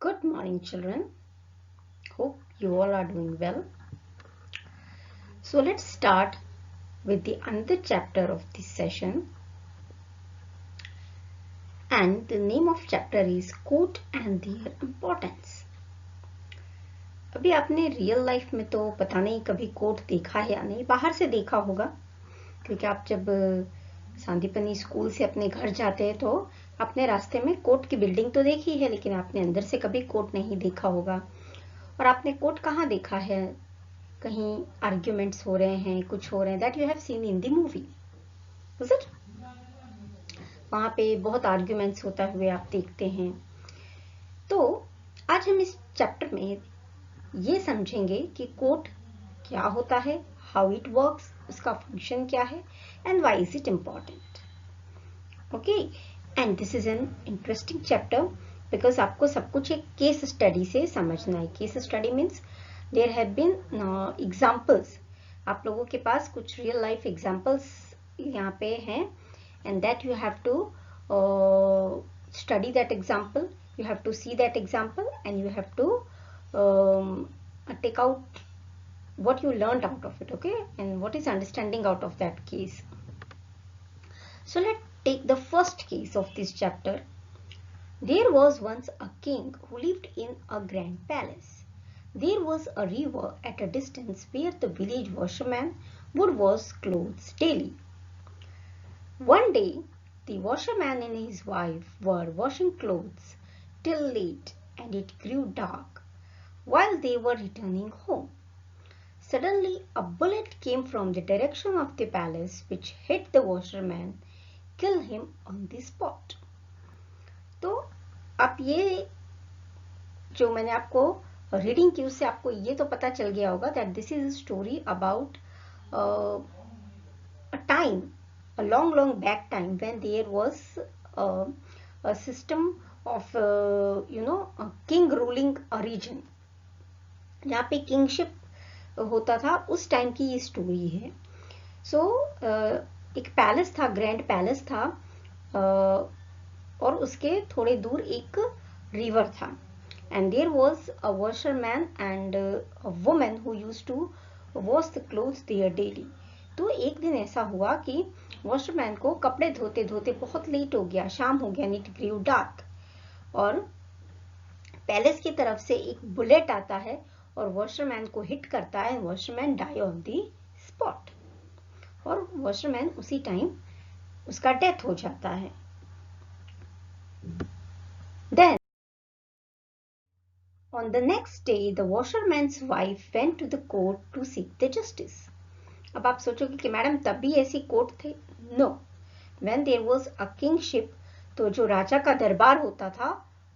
Good morning, children. Hope you all are doing well. So let's start with the another chapter of this session. And the name of chapter is Quote and Their Importance. अभी आपने real life में तो पता नहीं कभी coat देखा है या नहीं, बाहर से देखा होगा, क्योंकि आप जब सांदीपनी स्कूल से अपने घर जाते हैं तो आपने रास्ते में कोर्ट की बिल्डिंग तो देखी है, लेकिन आपने अंदर से कभी कोर्ट नहीं देखा होगा। और आपने कोर्ट कहाँ देखा है? कहीं आर्ग्यूमेंट्स हो रहे हैं, कुछ हो रहे हैं, that you have seen in the movie, is it? वहां पे बहुत आर्ग्यूमेंट्स होता हुए आप देखते हैं। तो आज हम इस चैप्टर में ये समझेंगे कि कोर्ट क्या होता है, हाउ इट वर्क्स, उसका फंक्शन क्या है, and why is it important. Okay, and this is an interesting chapter because आपको सब कुछ एक केस स्टडी से समझना है। Case study means there have been examples, आप लोगों के पास कुछ रियल लाइफ एग्जाम्पल्स यहाँ पे हैं, and that you have to study that example, you have to see that example, and you have to take out what you learned out of it, okay, and what is understanding out of that case. So let's take the first case of this chapter. There was once a king who lived in a grand palace. There was a river at a distance where the village washerman would wash clothes daily. One day, the washerman and his wife were washing clothes till late, and it grew dark. While they were returning home, suddenly a bullet came from the direction of the palace which hit the washerman, killed him on the spot. तो अब ये जो मैंने आपको reading की उससे आपको ये तो पता चल गया होगा that this is a story about a time, a long back time when there was a system of a king ruling a region, जहाँ पे किंगशिप होता था, उस टाइम की ये स्टोरी है। सो एक पैलेस था, ग्रैंड पैलेस था, और उसके थोड़े दूर एक रिवर था, and there was a washerman and a woman who used to wash the clothes there daily. तो एक दिन ऐसा हुआ कि वॉशरमैन को कपड़े धोते धोते बहुत लेट हो गया, शाम हो गया, इट ग्रू डार्क, और पैलेस की तरफ से एक बुलेट आता है और वॉशरमैन को हिट करता है। Washerman die on the spot, और वॉशरमैन उसी टाइम उसका डेथ हो जाता है। Then on the next day the washerman's wife went to the court to seek the justice. अब आप सोचोगे कि मैडम तब भी ऐसी कोर्ट थे? No, when there was a kingship, तो जो राजा का दरबार होता था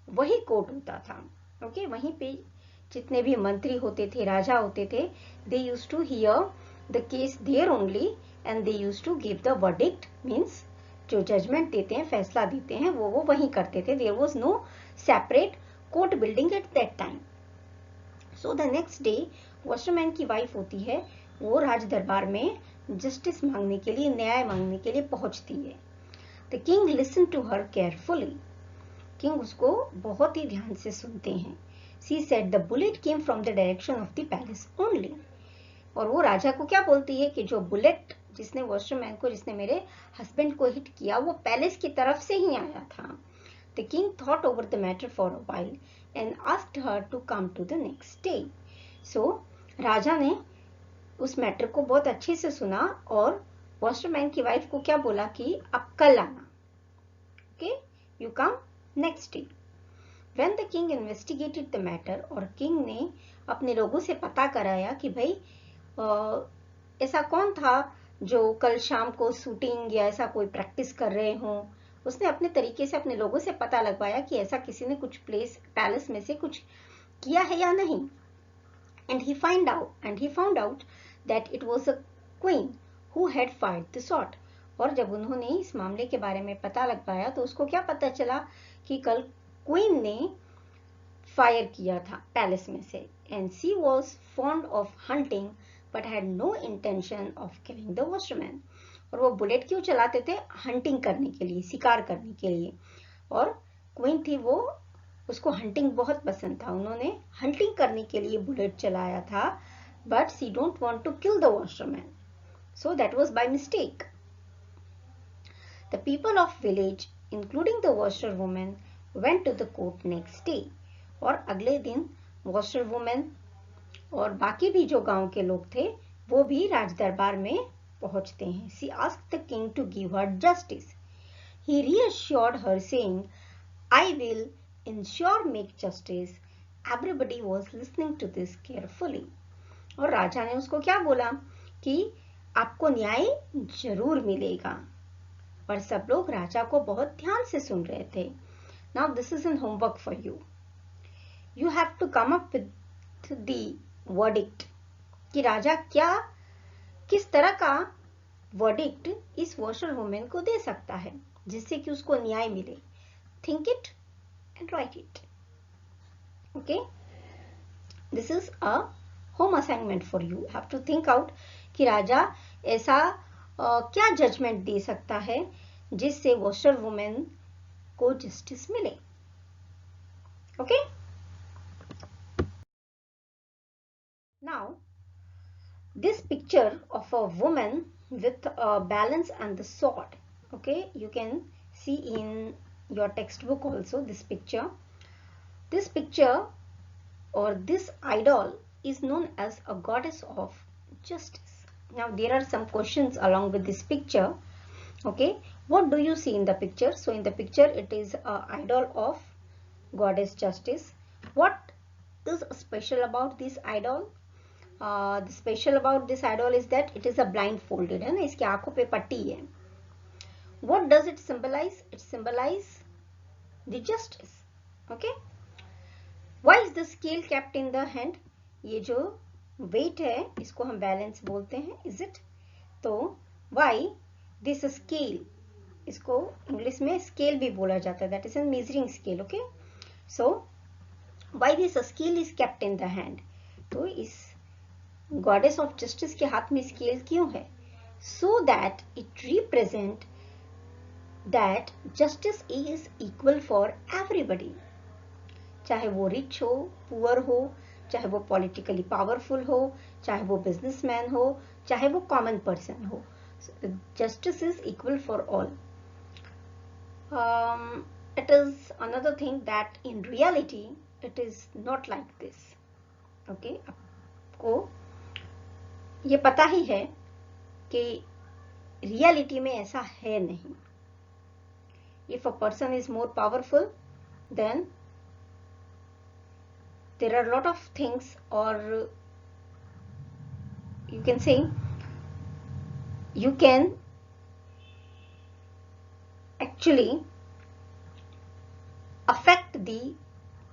वही कोर्ट होता था। ओके, वहीं पे जितने भी मंत्री होते थे, राजा होते थे, they used to hear the case there only and they used to give the verdict, means जो जजमेंट देते हैं, फैसला देते हैं, वो वहीं करते थे। there was no separate court building at that time. So the next day washerman की वाइफ होती है, वो राज दरबार में जस्टिस मांगने के लिए, न्याय मांगने के लिए पहुंचती है। The king listen to her carefully, king उसको बहुत ही ध्यान से सुनते हैं। She said the bullet came from the direction of the palace only, और वो राजा को क्या बोलती है कि जो बुलेट जिसने वॉशरमैन को, जिसने मेरे हस्बैंड को हिट किया, वो पैलेस की तरफ से ही आया था। The king thought over the matter for a while and asked her to come to the next day. So, राजा ने उस मैटर को बहुत अच्छे से सुना और वॉशरमैन की वाइफ को क्या बोला कि अब कल आना। Okay, you come next day. When the king investigated the matter, और किंग ने अपने लोगों से पता कराया कि भाई ऐसा कौन था जो कल शाम को शूटिंग या ऐसा कोई प्रैक्टिस कर रहे हों, उसने अपने तरीके से अपने लोगों से पता लगवाया कि ऐसा किसी ने कुछ पैलेस में से कुछ किया है या नहीं। and he found out that it was a queen who had fired the shot. और जब उन्होंने इस मामले के बारे में पता लगवाया तो उसको क्या पता चला कि कल क्वीन ने फायर किया था पैलेस में से, and she was fond of hunting but had no intention of killing the washerman. और वो बुलेट क्यों चलाते थे? हंटिंग करने के लिए, शिकार करने के लिए, और क्वीन थी वो उसको हंटिंग बहुत पसंद था, उन्होंने हंटिंग करने के लिए बुलेट चलाया था, but she don't want to kill the washerman, so that was by mistake. The people of village, including the washerwoman, went to the court next day. और अगले दिन washerwoman और बाकी भी जो गांव के लोग थे वो भी राज दरबार में पहुंचते हैं. She asked the king to give her justice. He reassured her saying, I will ensure make justice. Everybody was listening to this carefully. और राजा ने उसको क्या बोला कि आपको न्याय जरूर मिलेगा, और सब लोग राजा को बहुत ध्यान से सुन रहे थे. Now this is an homework for you. You have to come up with the verdict कि राजा क्या किस तरह का वर्डिक्ट इस वॉशर वुमेन को दे सकता है जिससे कि उसको न्याय मिले. Think it and write it. Okay? This is a home assignment for you. Have to think out कि राजा ऐसा क्या जजमेंट दे सकता है जिससे वॉशर वुमेन को जस्टिस मिले. Okay, now this picture of a woman with a balance and the sword. Okay, you can see in your textbook also this picture. This picture or this idol is known as a goddess of justice. Now there are some questions along with this picture. Okay, what do you see in the picture? So in the picture it is a idol of goddess justice. What is special about this idol? The special about this idol is that it is a blindfolded, है ना, इसकी आंखों पे पट्टी है. What does it symbolize? It symbolize the justice. Okay. Why is the scale kept in the hand? ये जो weight है इसको हम balance बोलते हैं, is it? तो why this scale, इसको इंग्लिश में scale भी बोला जाता है, that is a measuring scale. Okay. So why this scale is kept in the hand? तो इस गॉडेस ऑफ जस्टिस के हाथ में स्केल क्यों है? So that it represent that justice is equal for everybody, चाहे वो रिच हो, पुअर हो, चाहे वो पॉलिटिकली पावरफुल हो, चाहे वो बिजनेसमैन हो, चाहे वो कॉमन पर्सन हो. Justice is equal for all. It is another thing that in reality it is not like this. Okay, आपको ये पता ही है कि रियलिटी में ऐसा है नहीं. If a person is more powerful, then there are a lot of things, or you can say you can actually affect the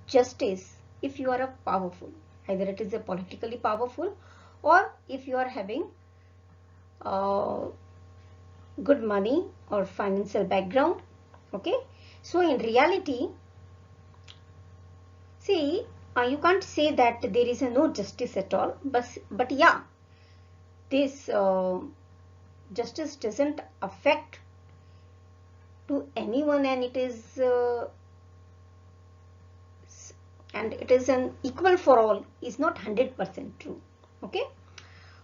justice if you are a powerful. Either it is a politically powerful, or if you are having good money or financial background. Okay, so in reality, see, you can't say that there is no justice at all, but yeah, this justice doesn't affect to anyone, and it is an equal for all is not 100% true. Okay,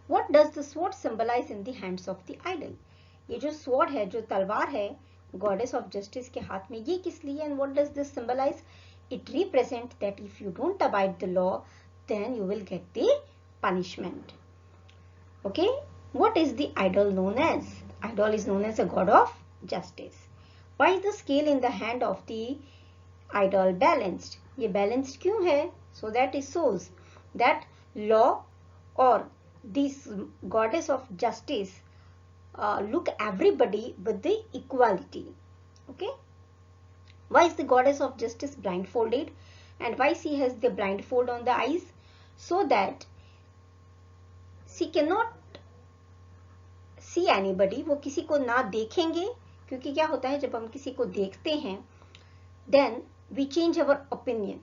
what does the sword symbolize in the hands of the idol? ये जो sword है, जो तलवार है goddess of justice के हाथ में, ये किस लिए? And what does this symbolize? It represents that if you don't abide the law, then you will get the punishment. Okay, what is the idol known as? Idol is known as a god of justice. Why is the scale in the hand of the idol balanced? ये balanced क्यों है? So that it shows that law or this goddess of justice look everybody with the equality. Okay. Why is the goddess of justice blindfolded, and why she has the blindfold on the eyes? So that she cannot see anybody. वो किसी को ना देखेंगे, क्योंकि क्या होता है जब हम किसी को देखते हैं, then we change our opinion.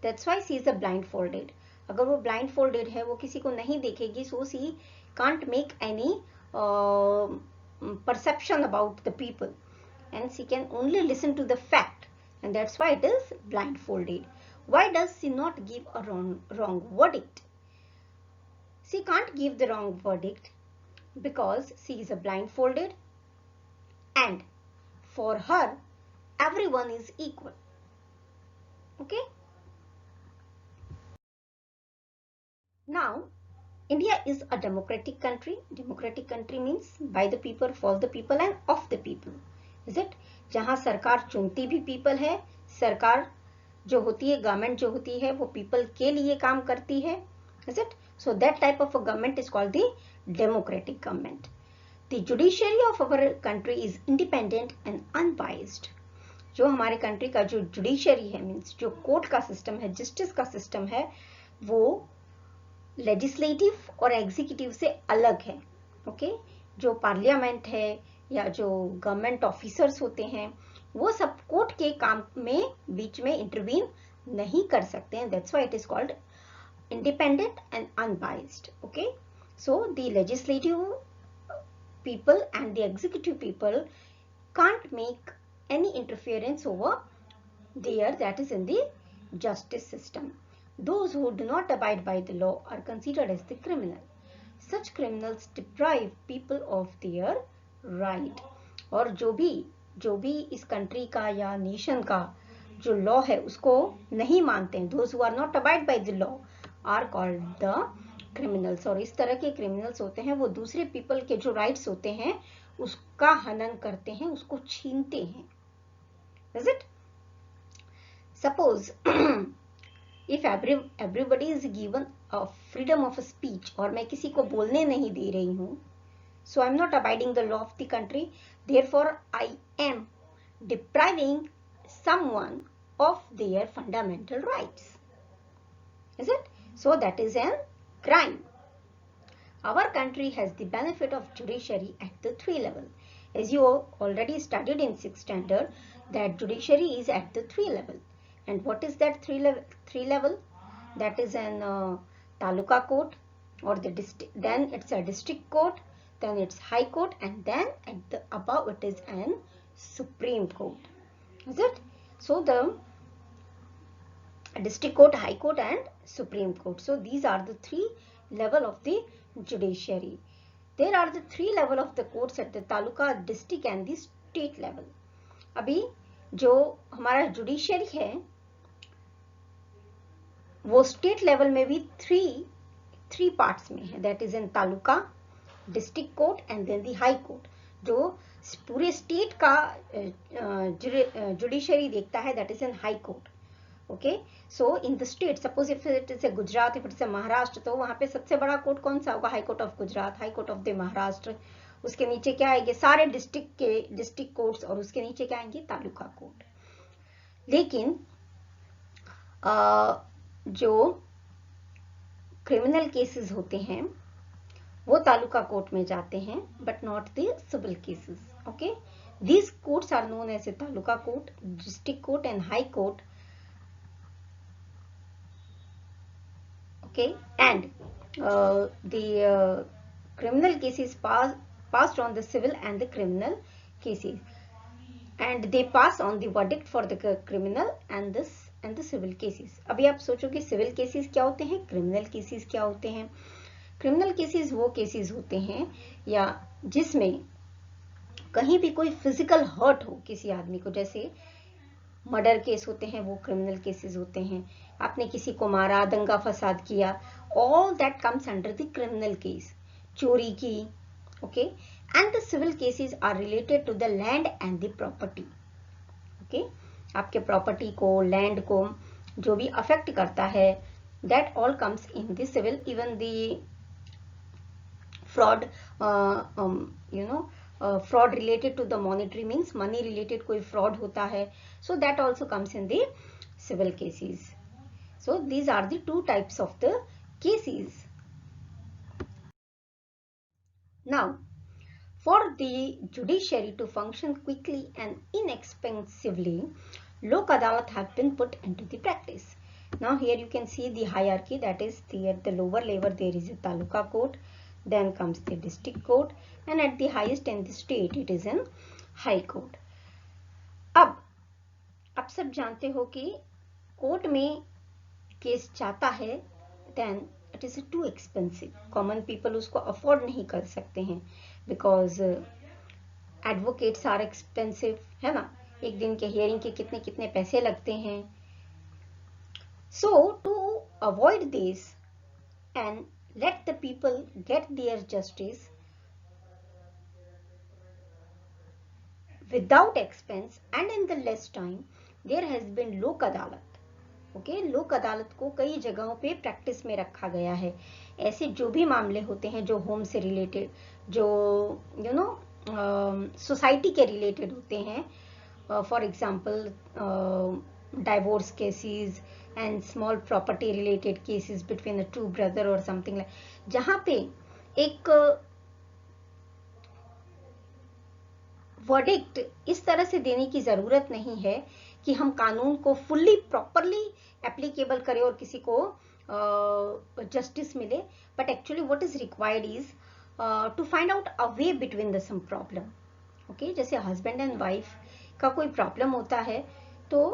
That's why she is a blindfolded. अगर वो blindfolded है, वो किसी को नहीं देखेगी, so she can't make any perception about the people, and she can only listen to the fact, and that's why it is blindfolded. Why does she not give a wrong verdict? She can't give the wrong verdict because she is a blindfolded, and for her everyone is equal. Okay. Now, India is a democratic country. Democratic country means by the people, for the people and of the people. Is it? जहाँ सरकार चुनती भी people है, सरकार जो होती है, government जो होती है, वो people के लिए काम करती है. Is it? So that type of a government is called the democratic government. The judiciary of our country is independent and unbiased. जो हमारे कंट्री का जो जुडिशरी है, मीन्स जो कोर्ट का सिस्टम है, जस्टिस का सिस्टम है, वो लेजिस्लेटिव और एग्जीक्यूटिव से अलग है. ओके. जो पार्लियामेंट है या जो गवर्नमेंट ऑफिसर्स होते हैं, वो सब कोर्ट के काम में बीच में इंटरवीन नहीं कर सकते हैं. That's why it is called independent and unbiased. Okay, so the legislative people and the executive people can't make any interference over there, that is in the justice system. Those who do not abide by the law are considered as the criminal. Such criminals deprive people of their right. और जो भी इस country का या nation का जो law है उसको नहीं मानते हैं, those who are not abide by the law are called the criminals. और इस तरह के criminals होते हैं, वो दूसरे people के जो rights होते हैं उसका हनन करते हैं, उसको छीनते हैं. Is it? Suppose if everybody is given a freedom of speech और मैं किसी को बोलने नहीं दे रही हूँ, so I am not abiding the law of the country, therefore I am depriving someone of their fundamental rights. Is it? So that is a crime. Our country has the benefit of judiciary at the 3 level. As you already studied in 6th standard, that judiciary is at the 3 level. And what is that 3 level? That is an taluka court, or the district. Then it's a district court. Then it's high court, and then at the above it is an supreme court. Is it? So the district court, high court and supreme court. So these are the 3 level of the judiciary. There are the 3 level of the courts at the taluka, district and the state level. अभी जो हमारा judiciary है वो state level में भी 3 parts में है. That is in taluka, district court and then the high court. जो पूरे state का judiciary देखता है, that is in high court. Okay, so in the state, suppose if it is a Gujarat, if it is a Maharashtra, तो वहाँ पे सबसे बड़ा कोर्ट कौन सा होगा? High court of Gujarat, high court of the Maharashtra. उसके नीचे क्या आएंगे? सारे डिस्ट्रिक्ट कोर्ट्स, और उसके नीचे क्या आएंगे? तालुका कोर्ट. लेकिन जो क्रिमिनल केसेस होते हैं वो तालुका कोर्ट में जाते हैं, but not the civil cases. Okay, these courts are known as a taluka court, district court and high court. Okay, and the criminal cases passed on the civil and the criminal cases, and they pass on the verdict for the criminal and the civil cases. अभी आप सोचोगे civil cases क्या होते हैं, criminal cases क्या होते हैं? criminal cases वो cases होते हैं या जिसमें कहीं भी कोई physical hurt हो किसी आदमी को, जैसे मर्डर केस होते हैं, वो क्रिमिनल केसेस होते हैं. आपने किसी को मारा, दंगा फसाद किया, all that comes under the criminal case. चोरी की. Okay, and the civil cases are related to the land and the property. Okay, आपके प्रॉपर्टी को, लैंड को जो भी अफेक्ट करता है, that all comes in the civil. Even the fraud, fraud related to the monetary, means money related कोई fraud होता है, so that also comes in the civil cases. So these are the 2 types of the cases. Now, for the judiciary to function quickly and inexpensively, lok adalat have been put into the practice. Now here you can see the hierarchy, that is at the lower level there is a taluka court, then comes the district court, and at the highest in the state it is in high court. अब सब जानते हो कि court में case जाता है, then it is too expensive, common people उसको afford नहीं कर सकते हैं, बिकॉज एडवोकेट्स आर एक्सपेंसिव, है ना, एक दिन के हियरिंग के कितने कितने पैसे लगते हैं. So to avoid this and let the people get their justice without expense and in the less time, there has been लोक अदालत. ओके, लोक अदालत को कई जगहों पे प्रैक्टिस में रखा गया है. ऐसे जो भी मामले होते हैं जो होम से रिलेटेड, जो यू नो सोसाइटी के रिलेटेड होते हैं, for example divorce cases and small property related cases between a two brother और समथिंग लाइक, जहां पे एक वर्डिक्ट इस तरह से देने की जरूरत नहीं है कि हम कानून को फुल्ली प्रॉपरली एप्लीकेबल करें और किसी को जस्टिस मिले, but actually what is required is to find out a way between the some problem. Okay, जैसे हस्बैंड एंड वाइफ का कोई प्रॉब्लम होता है तो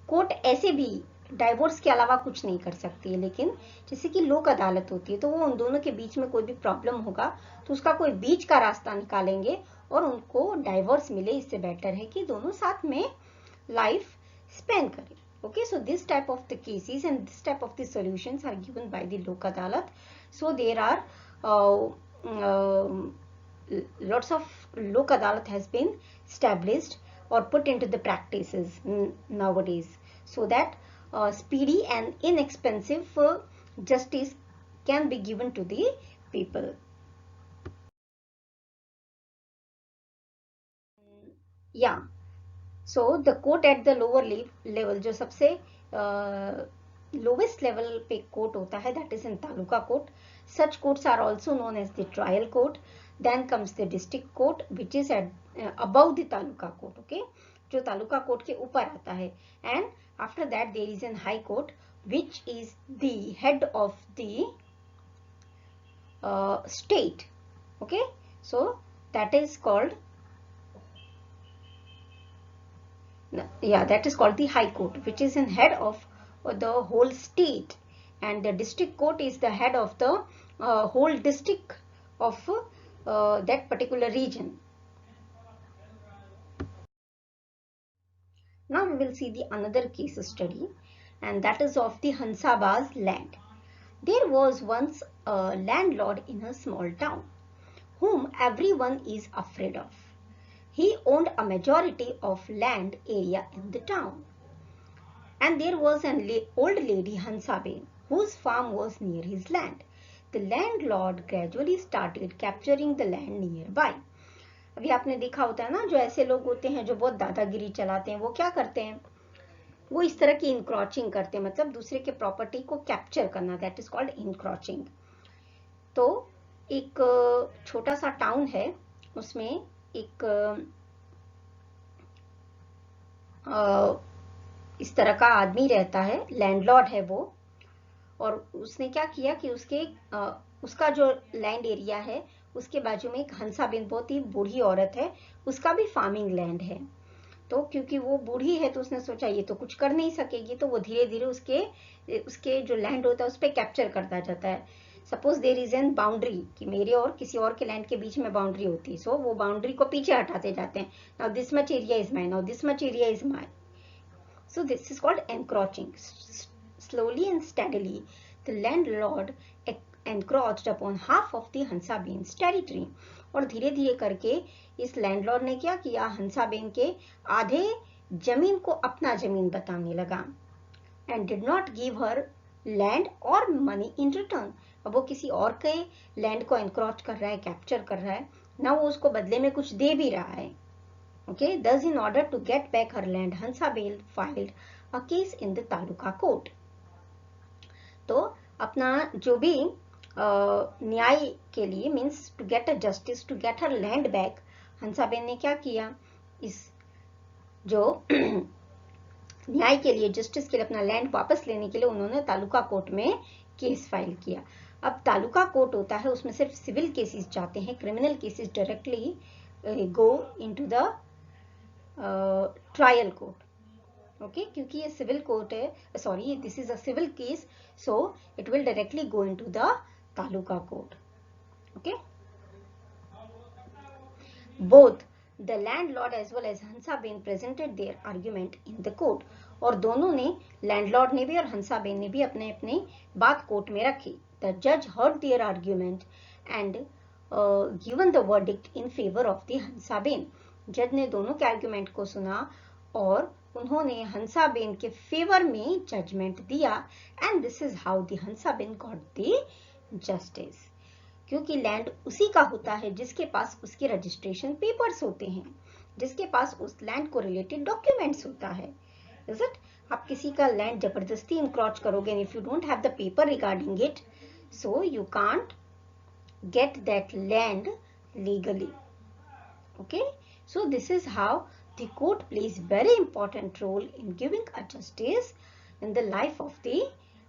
कोर्ट ऐसे भी डाइवोर्स के अलावा कुछ नहीं कर सकती है, लेकिन जैसे कि लोक अदालत होती है तो वो उन दोनों के बीच में कोई भी प्रॉब्लम होगा तो उसका कोई बीच का रास्ता निकालेंगे और उनको डाइवोर्स मिले. इससे बेटर है कि दोनों साथ में लाइफ स्पेंड करें. Okay, so this type of the cases and this type of the solutions are given by the Lok Adalat. So there are lots of Lok Adalat has been established or put into the practices nowadays, so that speedy and inexpensive justice can be given to the people. Yeah. So the court at the lower level, जो सबसे lowest level पे court होता है, that is in taluka court. Such courts are also known as the trial court. Then comes the district court, which is at above the taluka court. Okay, जो taluka court के ऊपर आता है. And after that there is an high court, which is the head of the state. Okay, so that is called that is called the high court, which is in head of the whole state, and the district court is the head of the whole district of that particular region. Now we will see the another case study, and that is of the Hansaba's land. There was once a landlord in a small town whom everyone is afraid of. He owned a majority of land area in the town. And there was an old lady Hansaben, whose farm was near his land. The landlord gradually started capturing the land nearby. अभी आपने देखा होता है ना, जो ऐसे लोग होते हैं जो बहुत दादागिरी चलाते हैं, वो क्या करते हैं, वो इस तरह की इनक्रॉचिंग करते हैं, मतलब दूसरे के प्रॉपर्टी को कैप्चर करना, दैट इज कॉल्ड इनक्रॉचिंग. तो एक छोटा सा टाउन है, उसमें एक इस तरह का आदमी रहता है, लैंडलॉर्ड है वो, और उसने क्या किया कि उसका जो लैंड एरिया है उसके बाजू में एक हंसाबेन, बहुत ही बूढ़ी औरत है, उसका भी फार्मिंग लैंड है. तो क्योंकि वो बूढ़ी है तो उसने सोचा ये तो कुछ कर नहीं सकेगी, तो वो धीरे धीरे उसके जो लैंड होता है उस पर कैप्चर करता जाता है. Suppose there is an boundary, कि मेरे और किसी और के लैंड के बीच में बाउंड्री होती है, सो वो बाउंड्री को पीछे हटाते जाते हैं. Now this much area is mine, now this much area is mine. So this is called encroaching. Slowly and steadily the landlord encroached upon half of the Hansaben's territory. और धीरे धीरे करके इस लैंडलॉर्ड ने क्या किया, हंसाबेन के आधे जमीन को अपना जमीन बताने लगा. and did not give her land or money in return. अब वो किसी और के लैंड को एनक्रोच कर रहा है, कैप्चर कर रहा है ना, वो उसको बदले में कुछ दे भी रहा है. Okay, thus in order to get back her land, Hansaben filed a case in the taluka court. तो अपना जो भी न्याय के लिए, means to get a justice, to get her land back, Hansaben ने क्या किया, इस जो न्याय के लिए, जस्टिस के लिए, अपना लैंड वापस लेने के लिए उन्होंने तालुका कोर्ट में केस फाइल किया. अब तालुका कोर्ट होता है, उसमें सिर्फ सिविल केसेस जाते हैं, criminal cases directly go into the trial court. Okay, क्योंकि ये सिविल कोर्ट है, sorry this is a civil case, so it will directly go into the taluka court. Okay, both the landlord as well as Hansaben presented their argument in the court. और दोनों ने, landlord ने भी और हंसाबेन ने भी अपने अपने बात कोर्ट में रखी. The judge heard their argument and given the verdict in favor of the Hansaben. जज ने दोनों के आर्ग्यूमेंट को सुना और उन्होंने हंसाबेन के फेवर में जजमेंट दिया. And this is how the Hansaben got the justice. क्योंकि लैंड उसी का होता है जिसके पास उसके रजिस्ट्रेशन पेपर्स होते हैं, जिसके पास उस लैंड को रिलेटेड डॉक्यूमेंट्स होता है. Is it? आप किसी का लैंड जबरदस्ती इंक्रोच करोगे and if you don't have the paper regarding it, so you can't get that land legally. Okay, so this is how the court plays very important role in giving a justice in the life of the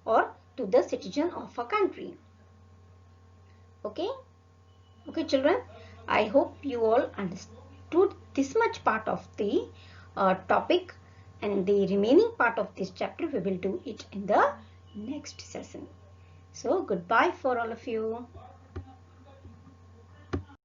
or to the citizen of a country. Okay children, I hope you all understood this much part of the topic, and the remaining part of this chapter we will do it in the next session. So goodbye for all of you.